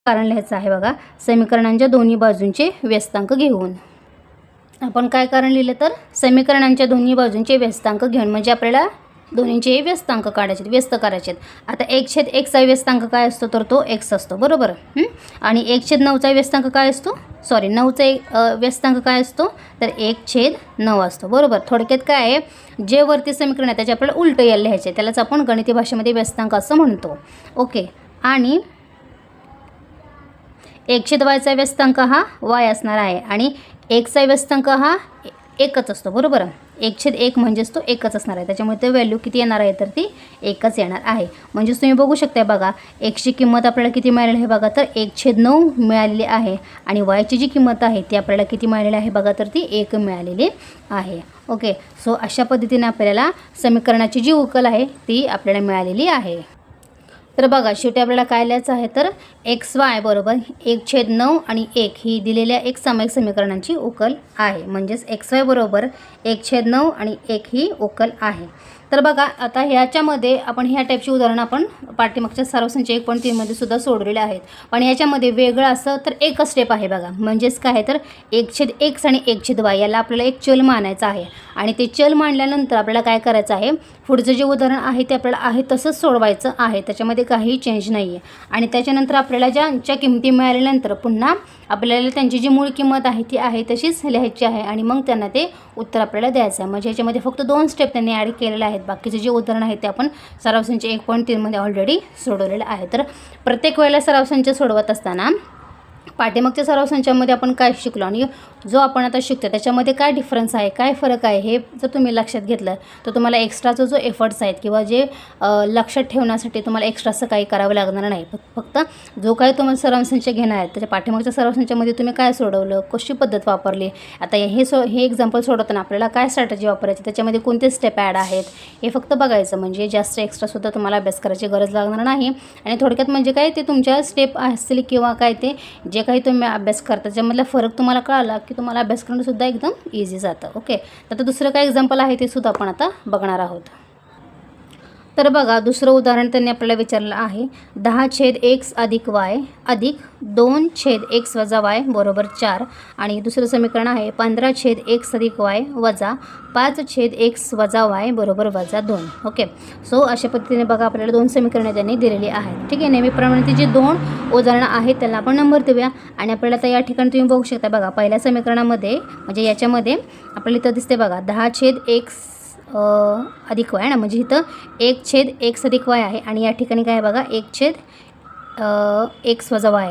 कारण लिहायचं आहे बघा, समीकरणांच्या दोन्ही बाजूंचे व्यस्तांक घेऊन. आपण काय कारण लिहिलं तर समीकरणांच्या दोन्ही बाजूंचे व्यस्तांक घेऊन, म्हणजे आपल्याला दोन्हींचे व्यस्तांक काढायचे, व्यस्त करायचे. आता 1/1चा व्यस्तांक काय असतो तर तो x असतो, बरोबर. आणि 1/9चा व्यस्तांक काय असतो, 9चा व्यस्तांक काय असतो तर 1/9 असतो, बरोबर. थोडक्यात काय आहे, जे वरती समीकरण आहे त्याचे आपल्याला उलटं यायला लिहायचे, त्यालाच आपण गणिती भाषेमध्ये व्यस्तांक असं म्हणतो. ओके. आणि 1/2चा व्यस्तांक हा y असणार आहे आणि 1चा व्यस्तांक हा एकच असतो, बरोबर. 1/1 म्हणजेच तो एकच असणार आहे, त्याच्यामुळे ते व्हॅल्यू किती येणार आहे तर ती एकच येणार आहे. म्हणजेच तुम्ही बघू शकता बघा, xची किंमत आपल्याला किती मिळालेली आहे बघा तर 1/9 मिळालेली आहे आणि yची जी किंमत आहे ती आपल्याला किती मिळालेली आहे बघा तर ती 1 मिळालेली आहे. ओके. सो अशा पद्धतीने आपल्याला समीकरणाची जी उकल आहे ती आपल्याला मिळालेली आहे. तर बघा शेवटी आपल्याला काय लिहायचं आहे तर xy बरोबर 1/9 आणि 1 ही दिलेल्या एक सामायिक समीकरणांची उकल आहे. म्हणजेच xy बरोबर 1/9 आणि 1 ही उकल आहे. तर बघा आता ह्याच्यामध्ये आपण ह्या टाईपची उदाहरणं आपण पाठीमागच्या सराव संच 1.3 मध्ये सुद्धा सोडवलेले आहेत. पण याच्यामध्ये वेगळं असं तर एकच स्टेप आहे बघा. म्हणजेच काय आहे तर 1/x आणि 1/y याला आपल्याला एक चल मानायचं आहे आणि ते चल मांडल्यानंतर आपल्याला काय करायचं आहे, पुढचं जे उदाहरण आहे ते आपल्याला आहे तसंच सोडवायचं आहे, त्याच्यामध्ये काहीही चेंज नाही आहे. आणि त्याच्यानंतर आपल्याला ज्यांच्या किमती मिळाल्यानंतर पुन्हा आपल्याला त्यांची जी मूळ किंमत आहे ती आहे तशीच लिहायची आहे आणि मग त्यांना ते उत्तर आपल्याला द्यायचं आहे. म्हणजे ह्याच्यामध्ये फक्त 2 स्टेप त्यांनी ॲड केलेले आहेत. बाकीचे जे उदाहरण आहे ते आपण सराव संच 1.3 मध्ये ऑलरेडी सोडवलेलं आहे. तर प्रत्येक वेळेला सराव संच सोडवत असताना पाठीमागच्या सराव संचामध्ये आपण काय शिकलो आणि जो आपण आता शिकतो त्याच्यामध्ये काय डिफरन्स आहे, काय फरक आहे, हे जर तुम्ही लक्षात घेतलं तर तुम्हाला एक्स्ट्राचा जो एफर्ट्स आहेत किंवा जे लक्षात ठेवण्यासाठी तुम्हाला एक्स्ट्राचं काही करावं लागणार नाही. फक्त जो काही तुम्हाला सराव संच घेणार आहेत त्याच्या पाठीमागच्या सराव संचामध्ये तुम्ही काय सोडवलं, कशी पद्धत वापरली, आता हे एक्झाम्पल सोडवताना आपल्याला काय स्ट्रॅटेजी वापरायची, त्याच्यामध्ये कोणते स्टेप ॲड आहेत हे फक्त बघायचं. म्हणजे जास्त एक्स्ट्रासुद्धा तुम्हाला अभ्यास करायची गरज लागणार नाही. आणि थोडक्यात म्हणजे काय ते तुमच्या स्टेप असतील किंवा काय ते जे काही तुम्ही अभ्यास करता त्याच्यामधला फरक तुम्हाला कळाला की तुम्हाला अभ्यास करणंसुद्धा एकदम इझी जातं. ओके. तर दुसरं काय एक्झाम्पल आहे ते सुद्धा आपण आता बघणार आहोत. तर बघा दुसरं उदाहरण त्यांनी आपल्याला विचारलं आहे 10/x अधिक y अधिक 2/x वजा y बरोबर 4 आणि दुसरं समीकरण आहे 15/x अधिक y वजा 5/x वजा y बरोबर वजा 2. ओके. सो अशा पद्धतीने बघा आपल्याला 2 समीकरणे त्यांनी दिलेली आहेत. ठीक आहे. नेहमीप्रमाणे ती जी 2 उदाहरणं आहेत त्याला आपण नंबर देऊया आणि आपल्याला आता या ठिकाणी तुम्ही बघू शकता बघा पहिल्या समीकरणामध्ये म्हणजे याच्यामध्ये आपल्याला इथं दिसते बघा 10/x अधिक y ना, म्हणजे इथं 1/x अधिक y आहे आणि या ठिकाणी काय आहे बघा 1/x वजा y.